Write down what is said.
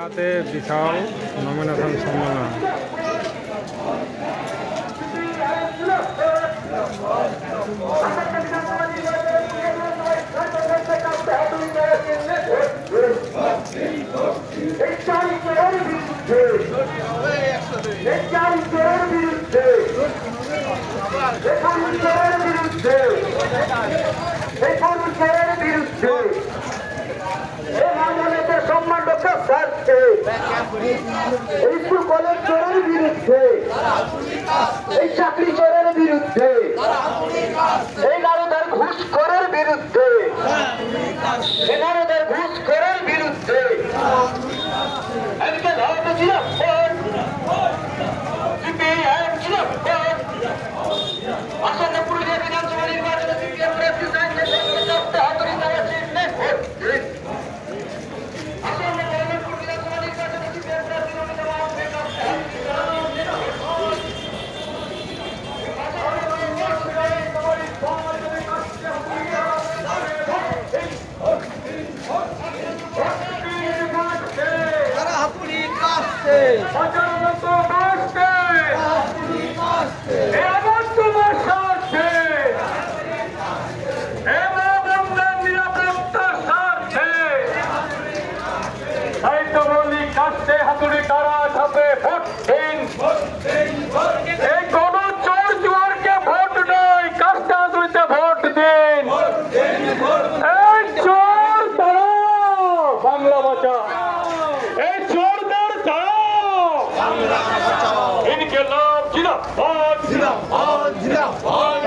হাতে বিশাল নমিনেশন সম্মেলন। School college চোরের বিরুদ্ধে, এই চাকরি চোরের বিরুদ্ধে, এই নারীদের ঘুষ করার বিরুদ্ধে, এই নারীদের ঘুষ করার বিরুদ্ধে আসন্ন পুরুলিয়া বিধানসভা নির্বাচনে হাতুড়ি তারা ঝাঁপে ভোট দিন। এই কোন চোর জুয়ারকে ভোট নয়, কাস্তে হাতুড়িতে ভোট দিন। এই চোর তারা বাংলা বাঁচা, এই চোরদের তারা ইনকে নাম জিন্দাবাদ, জিন্দাবাদ, জিন্দাবাদ।